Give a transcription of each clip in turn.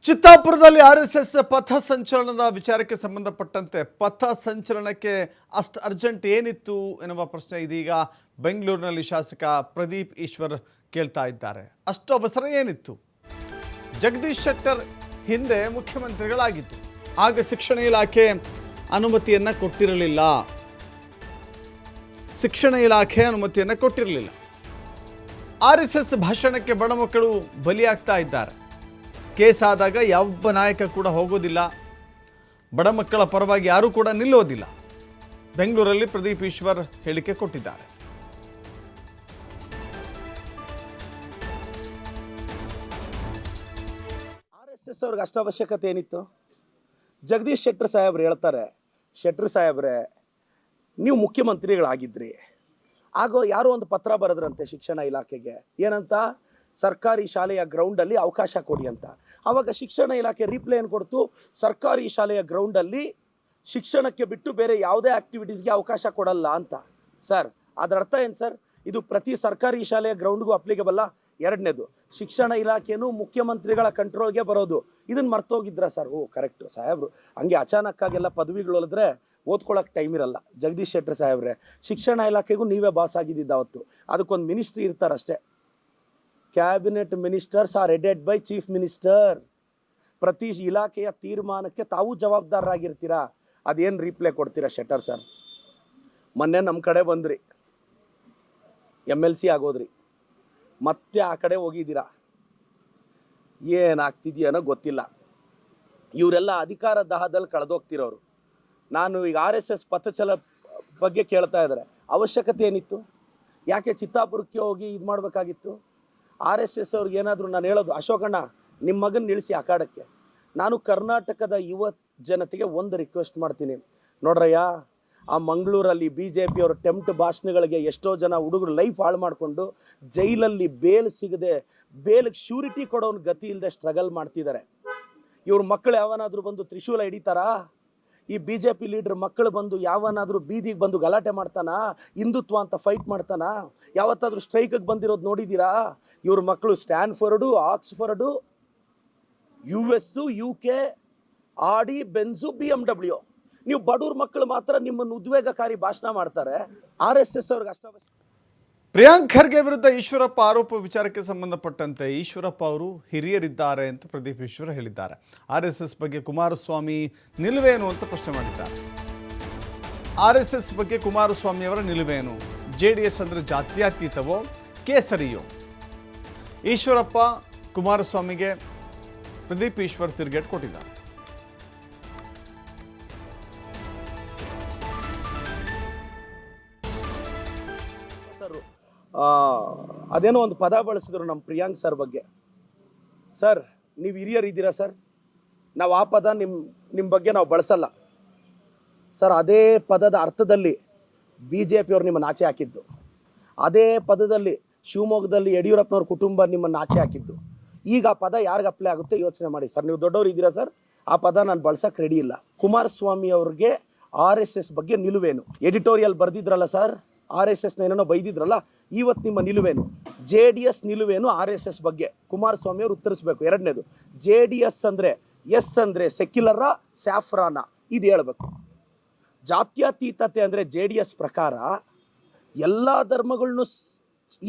ಚಿತ್ತಾಪುರದಲ್ಲಿ RSS ಪಥ ಸಂಚಲನದ ವಿಚಾರಕ್ಕೆ ಸಂಬಂಧಪಟ್ಟಂತೆ ಪಥ ಸಂಚಲನಕ್ಕೆ ಅಷ್ಟು ಅರ್ಜೆಂಟ್ ಏನಿತ್ತು ಎನ್ನುವ ಪ್ರಶ್ನೆ ಇದೀಗ ಬೆಂಗಳೂರಿನಲ್ಲಿ ಶಾಸಕ ಪ್ರದೀಪ್ ಈಶ್ವರ್ ಕೇಳ್ತಾ ಇದ್ದಾರೆ. ಅಷ್ಟು ಅವಸರ ಏನಿತ್ತು? ಜಗದೀಶ್ ಶೆಟ್ಟರ್ ಹಿಂದೆ ಮುಖ್ಯಮಂತ್ರಿಗಳಾಗಿತ್ತು. ಆಗ ಶಿಕ್ಷಣ ಇಲಾಖೆ ಅನುಮತಿಯನ್ನು ಕೊಟ್ಟಿರಲಿಲ್ಲ. ಆರ್ಎಸ್ಎಸ್ ಭಾಷಣಕ್ಕೆ ಬಡ ಮಕ್ಕಳು ಬಲಿಯಾಗ್ತಾ ಇದ್ದಾರೆ. ಕೇಸ್ ಆದಾಗ ಯಾವ ನಾಯಕ ಕೂಡ ಹೋಗೋದಿಲ್ಲ, ಬಡ ಮಕ್ಕಳ ಪರವಾಗಿ ಯಾರೂ ಕೂಡ ನಿಲ್ಲೋದಿಲ್ಲ. ಬೆಂಗಳೂರಲ್ಲಿ ಪ್ರದೀಪ್ ಈಶ್ವರ್ ಹೇಳಿಕೆ ಕೊಟ್ಟಿದ್ದಾರೆ. ಆರ್ಎಸ್ಎಸ್ ಅವ್ರಿಗೆ ಅಷ್ಟು ಅವಶ್ಯಕತೆ ಏನಿತ್ತು? ಜಗದೀಶ್ ಶೆಟ್ಟರ್ ಸಾಹೇಬ್ರು ಹೇಳ್ತಾರೆ, ಶೆಟ್ಟರ್ ಸಾಹೇಬ್ರೆ ನೀವು ಮುಖ್ಯಮಂತ್ರಿಗಳಾಗಿದ್ರಿ, ಆಗ ಯಾರೋ ಒಂದು ಪತ್ರ ಬರೆದ್ರಂತೆ ಶಿಕ್ಷಣ ಇಲಾಖೆಗೆ, ಏನಂತ, ಸರ್ಕಾರಿ ಶಾಲೆಯ ಗ್ರೌಂಡಲ್ಲಿ ಅವಕಾಶ ಕೊಡಿ ಅಂತ. ಆವಾಗ ಶಿಕ್ಷಣ ಇಲಾಖೆ ರಿಪ್ಲೈ ಏನು ಕೊಡ್ತು, ಸರ್ಕಾರಿ ಶಾಲೆಯ ಗ್ರೌಂಡಲ್ಲಿ ಶಿಕ್ಷಣಕ್ಕೆ ಬಿಟ್ಟು ಬೇರೆ ಯಾವುದೇ ಆಕ್ಟಿವಿಟೀಸ್ಗೆ ಅವಕಾಶ ಕೊಡಲ್ಲ ಅಂತ. ಸರ್ ಅದರ ಅರ್ಥ ಏನು ಸರ್? ಇದು ಪ್ರತಿ ಸರ್ಕಾರಿ ಶಾಲೆಯ ಗ್ರೌಂಡ್ಗೂ ಅಪ್ಲಿಕೇಬಲ್ಲ? ಎರಡನೇದು, ಶಿಕ್ಷಣ ಇಲಾಖೆನೂ ಮುಖ್ಯಮಂತ್ರಿಗಳ ಕಂಟ್ರೋಲ್ಗೆ ಬರೋದು. ಇದನ್ನು ಮರ್ತೋಗಿದ್ರ ಸರ್? ಓ ಕರೆಕ್ಟು ಸಾಹೇಬ್ರು, ಹಂಗೆ ಅಚಾನಕ್ಕಾಗೆಲ್ಲ ಪದವಿಗಳು ಹೊಲಿದ್ರೆ ಓದ್ಕೊಳ್ಳೋಕೆ ಟೈಮ್ ಇರಲ್ಲ. ಜಗದೀಶ್ ಶೆಟ್ಟರ್ ಸಾಹೇಬ್ರೆ, ಶಿಕ್ಷಣ ಇಲಾಖೆಗೂ ನೀವೇ ಬಾಸ್ ಆಗಿದ್ದಿದ್ದ ಅವತ್ತು. ಅದಕ್ಕೊಂದು ಮಿನಿಸ್ಟ್ರಿ ಇರ್ತಾರಷ್ಟೇ. Cabinet ministers are headed by chief minister. ಪ್ರತಿ ಇಲಾಖೆಯ ತೀರ್ಮಾನಕ್ಕೆ ತಾವು ಜವಾಬ್ದಾರರಾಗಿರ್ತೀರಾ. ಅದೇನು ರಿಪ್ಲೈ ಕೊಡ್ತೀರಾ ಶೆಟ್ಟರ್ ಸರ್? ಮೊನ್ನೆ ನಮ್ಮ ಕಡೆ ಬಂದ್ರಿ, MLC ಆಗೋದ್ರಿ, ಮತ್ತೆ ಆ ಕಡೆ ಹೋಗಿದ್ದೀರಾ. ಏನಾಗ್ತಿದೆಯೋ ಗೊತ್ತಿಲ್ಲ. ಇವರೆಲ್ಲ ಅಧಿಕಾರ ದಾಹದಲ್ಲಿ ಕಳೆದೋಗ್ತಿರೋರು. ನಾನು ಈಗ RSS ಪಥಚಲ ಬಗ್ಗೆ ಕೇಳ್ತಾ ಇದ್ದಾರೆ, ಅವಶ್ಯಕತೆ ಏನಿತ್ತು? ಯಾಕೆ ಚಿತ್ತಾಪುರಕ್ಕೆ ಹೋಗಿ ಇದು ಮಾಡಬೇಕಾಗಿತ್ತು? RSS ಅವ್ರಿಗೆ ಏನಾದರೂ ನಾನು ಹೇಳೋದು, ಅಶೋಕಣ್ಣ ನಿಮ್ಮ ಮಗನ ನಿಲ್ಲಿಸಿ ಅಖಾಡಕ್ಕೆ. ನಾನು ಕರ್ನಾಟಕದ ಯುವ ಜನತೆಗೆ ಒಂದು ರಿಕ್ವೆಸ್ಟ್ ಮಾಡ್ತೀನಿ, ನೋಡ್ರಯ್ಯ, ಆ ಮಂಗಳೂರಲ್ಲಿ BJP ಅವರ ಟೆಂಪ್ಟ್ ಭಾಷಣಗಳಿಗೆ ಎಷ್ಟೋ ಜನ ಹುಡುಗರು ಲೈಫ್ ಹಾಳು ಮಾಡಿಕೊಂಡು ಜೈಲಲ್ಲಿ ಬೇಲ್ ಸಿಗದೆ, ಬೇಲ್ಗೆ ಶ್ಯೂರಿಟಿ ಕೊಡೋನ್ ಗತಿ ಇಲ್ಲದೆ ಸ್ಟ್ರಗಲ್ ಮಾಡ್ತಿದ್ದಾರೆ. ಇವ್ರ ಮಕ್ಕಳು ಯಾವನಾದರೂ ಬಂದು ತ್ರಿಶೂಲ ಹಿಡಿತಾರಾ? ಈ BJP ಲೀಡರ್ ಮಕ್ಕಳು ಬಂದು ಯಾವನಾದರೂ ಬೀದಿಗೆ ಬಂದು ಗಲಾಟೆ ಮಾಡ್ತಾನಾ? ಹಿಂದುತ್ವ ಅಂತ ಫೈಟ್ ಮಾಡ್ತಾನಾ? ಯಾವತ್ತಾದ್ರೂ ಸ್ಟ್ರೈಕಿಗೆ ಬಂದಿರೋದು ನೋಡಿದ್ದೀರಾ? ಇವ್ರ ಮಕ್ಕಳು ಸ್ಟ್ಯಾನ್ಫೋರ್ಡು, ಆಕ್ಸ್ಫರ್ಡು, US, UK, ಆಡಿ, ಬೆನ್ಸು, BMW. ನೀವು ಬಡವ್ರ ಮಕ್ಕಳು ಮಾತ್ರ ನಿಮ್ಮನ್ನು ಉದ್ವೇಗಕಾರಿ ಭಾಷಣ ಮಾಡ್ತಾರೆ. RSS ಅವ್ರಿಗೆ ಅಷ್ಟ. ಪ್ರಿಯಾಂಕ್ ಖರ್ಗೆ ವಿರುದ್ಧ ಈಶ್ವರಪ್ಪ ಆರೋಪ ವಿಚಾರಕ್ಕೆ ಸಂಬಂಧಪಟ್ಟಂತೆ ಈಶ್ವರಪ್ಪ ಅವರು ಹಿರಿಯರಿದ್ದಾರೆ ಅಂತ ಪ್ರದೀಪ್ ಈಶ್ವರ್ ಹೇಳಿದ್ದಾರೆ. RSS ಬಗ್ಗೆ ಕುಮಾರಸ್ವಾಮಿ ನಿಲುವೇನು ಅಂತ ಪ್ರಶ್ನೆ ಮಾಡಿದ್ದಾರೆ. RSS ಬಗ್ಗೆ ಕುಮಾರಸ್ವಾಮಿ ಅವರ ನಿಲುವೇನು? JDS ಅಂದರೆ ಜಾತ್ಯತೀತವೋ ಕೇಸರಿಯೋ? ಈಶ್ವರಪ್ಪ ಕುಮಾರಸ್ವಾಮಿಗೆ ಪ್ರದೀಪ್ ಈಶ್ವರ್ ತಿರುಗೇಟು ಕೊಟ್ಟಿದ್ದಾರೆ. ಅದೇನೋ ಒಂದು ಪದ ಬಳಸಿದ್ರು ನಮ್ಮ ಪ್ರಿಯಾಂಕ್ ಸರ್ ಬಗ್ಗೆ. ಸರ್ ನೀವು ಹಿರಿಯರಿದ್ದೀರಾ ಸರ್, ನಾವು ಆ ಪದ ನಿಮ್ಮ ಬಗ್ಗೆ ನಾವು ಬಳಸಲ್ಲ ಸರ್. ಅದೇ ಪದದ ಅರ್ಥದಲ್ಲಿ BJP ಅವ್ರು ನಿಮ್ಮನ್ನು ಆಚೆ ಹಾಕಿದ್ದು, ಅದೇ ಪದದಲ್ಲಿ ಶಿವಮೊಗ್ಗದಲ್ಲಿ ಯಡಿಯೂರಪ್ಪನವ್ರ ಕುಟುಂಬ ನಿಮ್ಮನ್ನು ಆಚೆ ಹಾಕಿದ್ದು. ಈಗ ಆ ಪದ ಯಾರಿಗೆ ಅಪ್ಲೈ ಆಗುತ್ತೆ ಯೋಚನೆ ಮಾಡಿ ಸರ್. ನೀವು ದೊಡ್ಡವರು ಇದ್ದೀರಾ ಸರ್, ಆ ಪದ ನಾನು ಬಳಸಕ್ಕೆ ರೆಡಿ ಇಲ್ಲ. ಕುಮಾರಸ್ವಾಮಿ ಅವ್ರಿಗೆ RSS ಬಗ್ಗೆ ನಿಲುವೇನು? ಎಡಿಟೋರಿಯಲ್ ಬರ್ದಿದ್ರಲ್ಲ ಸರ್, RSS ಏನೇನೋ ಬೈದಿದ್ರಲ್ಲ, ಇವತ್ತು ನಿಮ್ಮ ನಿಲುವೇನು? JDS ನಿಲುವೇನು RSS ಬಗ್ಗೆ? ಕುಮಾರಸ್ವಾಮಿ ಅವರು ಉತ್ತರಿಸಬೇಕು. ಎರಡನೇದು, JDS ಅಂದರೆ ಎಸ್ ಅಂದರೆ ಸೆಕ್ಯುಲರ, ಸ್ಯಾಫ್ರಾನ, ಇದು ಹೇಳಬೇಕು. ಜಾತ್ಯತೀತತೆ ಅಂದರೆ JDS ಪ್ರಕಾರ ಎಲ್ಲ ಧರ್ಮಗಳನ್ನೂ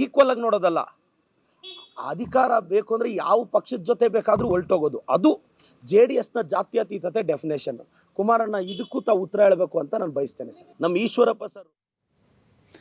ಈಕ್ವಲ್ ಆಗಿ ನೋಡೋದಲ್ಲ. ಅಧಿಕಾರ ಬೇಕು ಅಂದರೆ ಯಾವ ಪಕ್ಷದ ಜೊತೆ ಬೇಕಾದರೂ ಹೊಲ್ಟೋಗೋದು, ಅದು JDSನ ಜಾತ್ಯತೀತತೆ ಡೆಫಿನೇಷನ್. ಕುಮಾರಣ್ಣ ಇದಕ್ಕೂ ತಾವು ಉತ್ತರ ಹೇಳಬೇಕು ಅಂತ ನಾನು ಬಯಸ್ತೇನೆ ಸರ್. ನಮ್ಮ ಈಶ್ವರಪ್ಪ ಸರ್